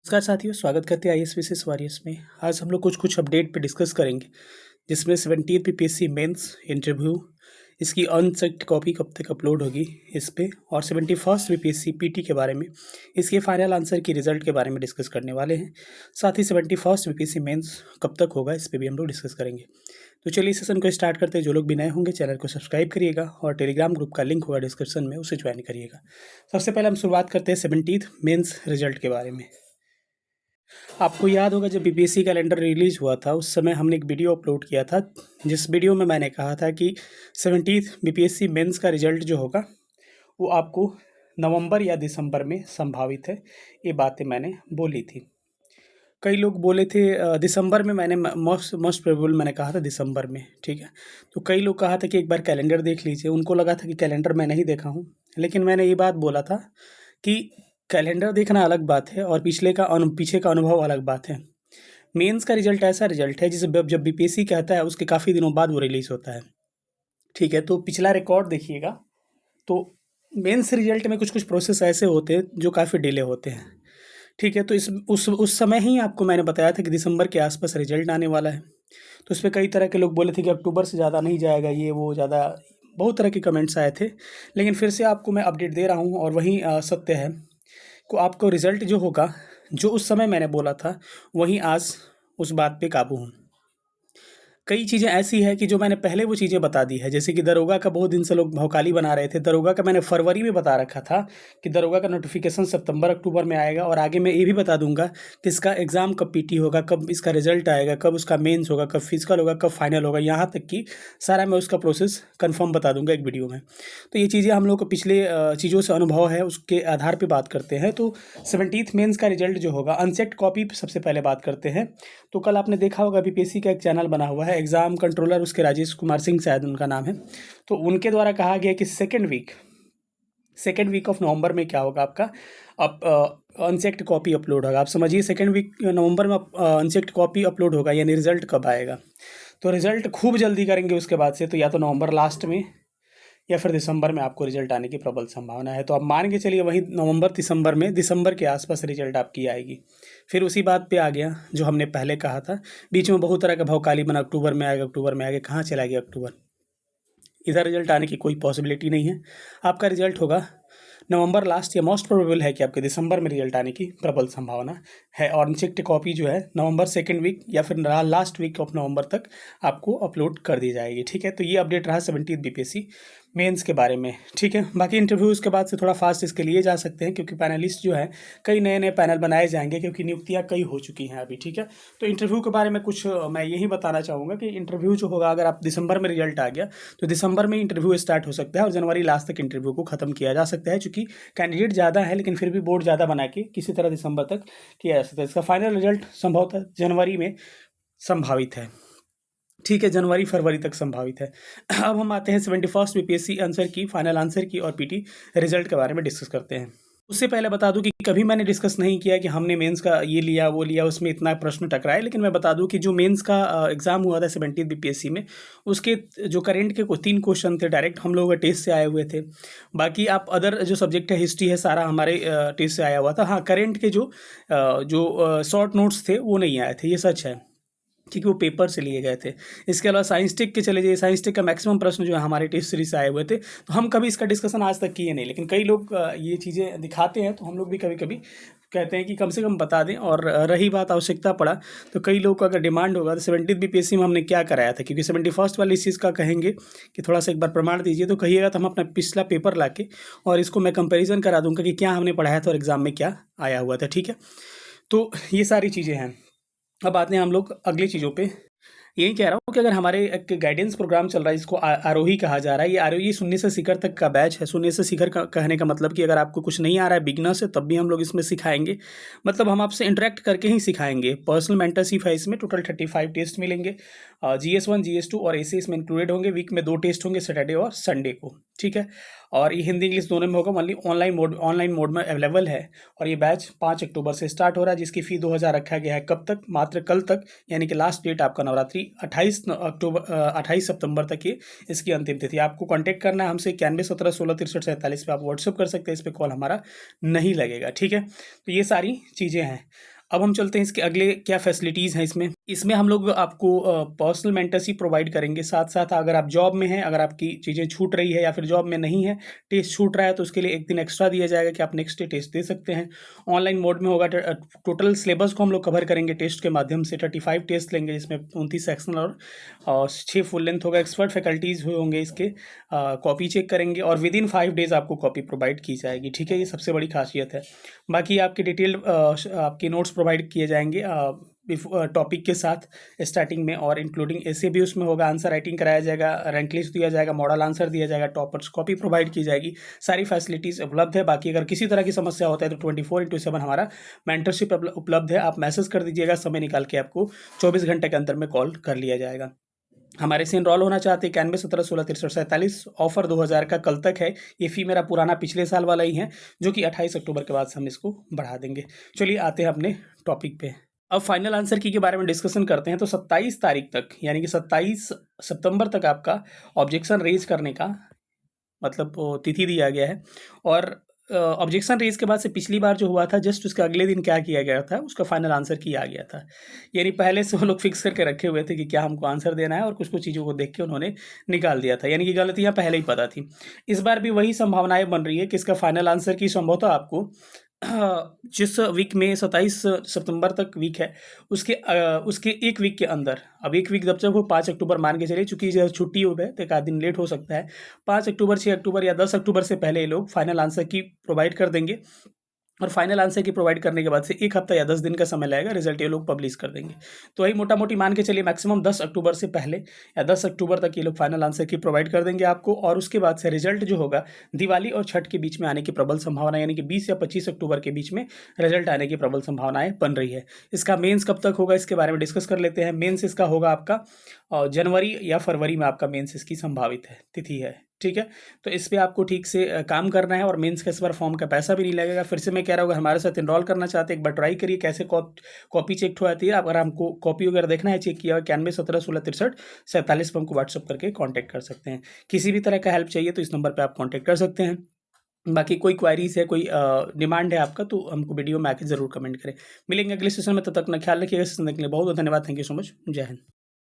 नमस्कार साथियों, स्वागत करते हैं IAS वॉरियर्स में। आज हम लोग कुछ अपडेट पे डिस्कस करेंगे, जिसमें 17th बीपीएससी मेंस इंटरव्यू, इसकी अनचेक्ड कॉपी कब तक अपलोड होगी इस पे, और 71st बीपीएससी पीटी के बारे में, इसके फाइनल आंसर की रिजल्ट के बारे में डिस्कस करने वाले हैं। साथ ही 71st बीपीएससी मेंस कब तक होगा इस पर भी हम लोग डिस्कस करेंगे। तो चलिए सेशन को स्टार्ट करते हैं। जो लोग भी नए होंगे चैनल को सब्सक्राइब करिएगा और टेलीग्राम ग्रुप का लिंक होगा डिस्क्रिप्शन में, उसे ज्वाइन करिएगा। सबसे पहले हम शुरुआत करते हैं 17th मेंस रिजल्ट के बारे में। आपको याद होगा जब बीपीएससी कैलेंडर रिलीज हुआ था उस समय हमने एक वीडियो अपलोड किया था, जिस वीडियो में मैंने कहा था कि 17th बीपीएससी मेंस का रिजल्ट जो होगा वो आपको नवंबर या दिसंबर में संभावित है। ये बातें मैंने बोली थी। कई लोग बोले थे दिसंबर में, मैंने मोस्ट प्रोबेबल मैंने कहा था दिसंबर में, ठीक है। तो कई लोग कहा था कि एक बार कैलेंडर देख लीजिए। उनको लगा था कि कैलेंडर मैं नहीं देखा हूँ, लेकिन मैंने ये बात बोला था कि कैलेंडर देखना अलग बात है और पीछे का अनुभव अलग बात है। मेंस का रिजल्ट ऐसा रिजल्ट है जिसे जब बीपीएससी कहता है उसके काफ़ी दिनों बाद वो रिलीज़ होता है, ठीक है। तो पिछला रिकॉर्ड देखिएगा तो मेंस रिजल्ट में कुछ प्रोसेस ऐसे होते हैं जो काफ़ी डिले होते हैं, ठीक है। तो इस उस समय ही आपको मैंने बताया था कि दिसंबर के आसपास रिजल्ट आने वाला है। तो इस पर कई तरह के लोग बोले थे कि अक्टूबर से ज़्यादा नहीं जाएगा, ये वो ज़्यादा, बहुत तरह के कमेंट्स आए थे। लेकिन फिर से आपको मैं अपडेट दे रहा हूँ और वही सत्य है को आपको रिज़ल्ट जो होगा, जो उस समय मैंने बोला था, वहीं आज उस बात पे काबू हूँ। कई चीज़ें ऐसी है कि जो मैंने पहले वो चीज़ें बता दी है, जैसे कि दरोगा का बहुत दिन से लोग भौकाली बना रहे थे। दरोगा का मैंने फरवरी में बता रखा था कि दरोगा का नोटिफिकेशन सितंबर अक्टूबर में आएगा, और आगे मैं ये भी बता दूंगा कि इसका एग्ज़ाम कब पीटी होगा, कब इसका रिजल्ट आएगा, कब उसका मेंस होगा, कब फिजिकल होगा, कब फाइनल होगा, यहाँ तक कि सारा मैं उसका प्रोसेस कन्फर्म बता दूंगा एक वीडियो में। तो ये चीज़ें हम लोग को पिछले चीज़ों से अनुभव है, उसके आधार पर बात करते हैं। तो 17th मेंस का रिजल्ट जो होगा, अनचेक्ड कॉपी सबसे पहले बात करते हैं। तो कल आपने देखा होगा बीपीएससी का एक चैनल बना हुआ है, एग्ज़ाम कंट्रोलर, उसके राजेश कुमार सिंह शायद उनका नाम है। तो उनके द्वारा कहा गया कि सेकेंड वीक ऑफ नवंबर में क्या होगा, आपका अनचेक्ड कॉपी अपलोड होगा। आप समझिए सेकेंड वीक नवंबर में अनचेक्ड कॉपी अपलोड होगा, यानी रिजल्ट कब आएगा। तो रिजल्ट खूब जल्दी करेंगे उसके बाद से, तो या तो नवंबर लास्ट में या फिर दिसंबर में आपको रिजल्ट आने की प्रबल संभावना है। तो आप मान के चलिए वही नवंबर दिसंबर में, दिसंबर के आसपास रिजल्ट आपकी आएगी। फिर उसी बात पे आ गया जो हमने पहले कहा था, बीच में बहुत तरह का भौकाली बना, अक्टूबर में आएगा, अक्टूबर में आएगा, कहाँ चला गया अक्टूबर। इधर रिजल्ट आने की कोई पॉसिबिलिटी नहीं है। आपका रिजल्ट होगा नवंबर लास्ट, या मोस्ट प्रोबेबल है कि आपके दिसंबर में रिजल्ट आने की प्रबल संभावना है। और अनचेक्ड कॉपी जो है नवंबर सेकेंड वीक या फिर लास्ट वीक ऑफ नवंबर तक आपको अपलोड कर दी जाएगी, ठीक है। तो ये अपडेट रहा 17th बीपीएससी मेंस के बारे में, ठीक है। बाकी इंटरव्यूज़ के बाद से थोड़ा फास्ट इसके लिए जा सकते हैं, क्योंकि पैनलिस्ट जो है कई नए नए पैनल बनाए जाएंगे, क्योंकि नियुक्तियाँ कई हो चुकी हैं अभी, ठीक है। तो इंटरव्यू के बारे में कुछ मैं यही बताना चाहूँगा कि इंटरव्यू जो होगा, अगर आप दिसंबर में रिजल्ट आ गया तो दिसंबर में इंटरव्यू स्टार्ट हो सकता है और जनवरी लास्ट तक इंटरव्यू को ख़त्म किया जा सकता है। चूँकि कैंडिडेट ज़्यादा है, लेकिन फिर भी बोर्ड ज़्यादा बना के किसी तरह दिसंबर तक किया जा सकता है। इसका फाइनल रिजल्ट संभवतः जनवरी में संभावित है, ठीक है। जनवरी फरवरी तक संभावित है। अब हम आते हैं 71st बीपीएससी आंसर की, फाइनल आंसर की और पीटी रिजल्ट के बारे में डिस्कस करते हैं। उससे पहले बता दूं कि कभी मैंने डिस्कस नहीं किया कि हमने मेंस का ये लिया वो लिया, उसमें इतना प्रश्न टकराए। लेकिन मैं बता दूं कि जो मेंस का एग्ज़ाम हुआ था 17th बीपीएससी में, उसके जो करंट के 3 क्वेश्चन थे डायरेक्ट हम लोगों के टेस्ट से आए हुए थे। बाकी आप अदर जो सब्जेक्ट है, हिस्ट्री है, सारा हमारे टेस्ट से आया हुआ था। हाँ, करंट के जो शॉर्ट नोट्स थे वो नहीं आए थे, ये सच है, क्योंकि वो पेपर से लिए गए थे। इसके अलावा साइंस टेक के चले जाइए, साइंस टेक का मैक्सिमम प्रश्न जो है हमारे टेस्ट सीरीज से आए हुए थे। तो हम कभी इसका डिस्कशन आज तक किए नहीं, लेकिन कई लोग ये चीज़ें दिखाते हैं, तो हम लोग भी कभी कभी कहते हैं कि कम से कम बता दें। और रही बात आवश्यकता पड़ा तो कई लोग का अगर डिमांड होगा तो 17th बीपीएससी में हमने क्या कराया था, क्योंकि 71st वाली इस चीज़ का कहेंगे कि थोड़ा सा एक बार प्रमाण दीजिए, तो कहिएगा तो हम अपना पिछला पेपर ला के और इसको मैं कंपेरिजन करा दूंगा कि क्या हमने पढ़ाया था और एग्ज़ाम में क्या आया हुआ था, ठीक है। तो ये सारी चीज़ें हैं। अब आते हैं हम लोग अगली चीज़ों पे। यही कह रहा हूँ कि अगर हमारे एक गाइडेंस प्रोग्राम चल रहा है, जिसको आरोही कहा जा रहा है, ये आरोही शून्य से शिखर तक का बैच है। शून्य से शिखर का कहने का मतलब कि अगर आपको कुछ नहीं आ रहा है बिगिनर से, तब भी हम लोग इसमें सिखाएंगे। मतलब हम आपसे इंटरेक्ट करके ही सिखाएंगे। पर्सनल मेंटरशिप है इसमें, टोटल 35 टेस्ट मिलेंगे। GS1 GS2 और ऐसे इसमें इंक्लूडेड होंगे। वीक में 2 टेस्ट होंगे, सैटरडे और संडे को, ठीक है। और ये हिंदी इंग्लिश दोनों में होगा। ओनली ऑनलाइन मोड में अवेलेबल है। और ये बैच 5 अक्टूबर से स्टार्ट हो रहा है, जिसकी फ़ी 2000 रखा गया है। कब तक? मात्र कल तक, यानी कि लास्ट डेट आपका नवरात्रि 28 सितंबर तक ये इसकी अंतिम तिथि। आपको कांटेक्ट करना है हमसे 91 17 16 63 47 पे आप व्हाट्सअप कर सकते हैं। इस पर कॉल हमारा नहीं लगेगा, ठीक है। तो ये सारी चीज़ें हैं। अब हम चलते हैं इसके अगले क्या फैसिलिटीज़ हैं इसमें। इसमें हम लोग आपको पर्सनल मेंटरशिप प्रोवाइड करेंगे, साथ-साथ अगर आप जॉब में हैं, अगर आपकी चीज़ें छूट रही है या फिर जॉब में नहीं है, टेस्ट छूट रहा है तो उसके लिए 1 दिन एक्स्ट्रा दिया जाएगा कि आप नेक्स्ट डे टेस्ट दे सकते हैं। ऑनलाइन मोड में होगा। टोटल सिलेबस को हम लोग कवर करेंगे टेस्ट के माध्यम से। 35 टेस्ट लेंगे जिसमें 29 सेक्शनल और 6 फुल लेंथ होगा। एक्सपर्ट फैकल्टीज़ होंगे इसके। कॉपी चेक करेंगे और विदिन 5 डेज़ आपको कॉपी प्रोवाइड की जाएगी, ठीक है? ये सबसे बड़ी खासियत है। बाकी आपके डिटेल्ड आपके नोट्स प्रोवाइड किए जाएंगे टॉपिक के साथ स्टार्टिंग में, और इंक्लूडिंग ऐसे भी उसमें होगा। आंसर राइटिंग कराया जाएगा, रैंक लिस्ट दिया जाएगा, मॉडल आंसर दिया जाएगा, टॉपर्स कॉपी प्रोवाइड की जाएगी। सारी फैसिलिटीज़ उपलब्ध है। बाकी अगर किसी तरह की समस्या होता है तो 24/7 हमारा मेंटरशिप उपलब्ध है। आप मैसेज कर दीजिएगा, समय निकाल के आपको 24 घंटे के अंदर में कॉल कर लिया जाएगा। हमारे से इनरोल होना चाहते हैं 91 17 16 63 47। ऑफर 2000 का कल तक है। ये फ़ी मेरा पुराना पिछले साल वाला ही है, जो कि 28 अक्टूबर के बाद से हम इसको बढ़ा देंगे। चलिए आते हैं अपने टॉपिक पे। अब फाइनल आंसर की के बारे में डिस्कशन करते हैं। तो 27 तारीख तक, यानी कि 27 सितंबर तक आपका ऑब्जेक्शन रेज करने का मतलब तिथि दिया गया है। और ऑब्जेक्शन रेज के बाद से पिछली बार जो हुआ था, जस्ट उसके अगले दिन क्या किया गया था, उसका फाइनल आंसर किया गया था। यानी पहले से वो लोग फिक्स करके रखे हुए थे कि क्या हमको आंसर देना है, और कुछ कुछ चीज़ों को देख के उन्होंने निकाल दिया था। यानी कि गलतियाँ पहले ही पता थी। इस बार भी वही संभावनाएं बन रही है कि इसका फाइनल आंसर की संभवतः आपको जिस वीक में 27 सितंबर तक वीक है, उसके 1 वीक के अंदर, अब 1 वीक जब वो 5 अक्टूबर मान के चलिए, चूँकि जो छुट्टी हो गए तो 1 आध दिन लेट हो सकता है। 5 अक्टूबर, 6 अक्टूबर या 10 अक्टूबर से पहले ये लोग फाइनल आंसर की प्रोवाइड कर देंगे। और फाइनल आंसर की प्रोवाइड करने के बाद से 1 हफ्ता या 10 दिन का समय लगेगा, रिजल्ट ये लोग पब्लिश कर देंगे। तो वही मोटा-मोटी मान के चलिए मैक्सिमम 10 अक्टूबर से पहले या 10 अक्टूबर तक ये लोग फाइनल आंसर की प्रोवाइड कर देंगे आपको। और उसके बाद से रिजल्ट जो होगा दिवाली और छठ के बीच में आने की प्रबल संभावना, यानी कि 20 या 25 अक्टूबर के बीच में रिजल्ट आने की प्रबल संभावनाएं बन रही है। इसका मेंस कब तक होगा, इसके बारे में डिस्कस कर लेते हैं। मेंस इसका होगा आपका जनवरी या फरवरी में आपका मेंस इसकी संभावित है तिथि है, ठीक है? तो इस पे आपको ठीक से काम करना है। और मेंस का इस बार फॉर्म का पैसा भी नहीं लगेगा। फिर से मैं कह रहा हूँ, अगर हमारे साथ एनरोल करना चाहते हैं, एक बार ट्राई करिए कैसे कॉपी चेक हो जाती है। अगर हमको कॉपी वगैरह देखना है, चेक किया हुआ 91 17 16 63 47 पर हमको व्हाट्सअप करके कॉन्टैक्ट कर सकते हैं। किसी भी तरह का हेल्प चाहिए तो इस नंबर पर आप कॉन्टैक्ट कर सकते हैं। बाकी कोई क्वारीज है, कोई डिमांड है आपका, तो हमको वीडियो में आके ज़रूर कमेंट करें। मिलेंगे अगले सेशन में, तब तक अपना ख्याल रखिएगा। सेशन देखने के लिए बहुत बहुत धन्यवाद। Thank you so much. जय हिंद।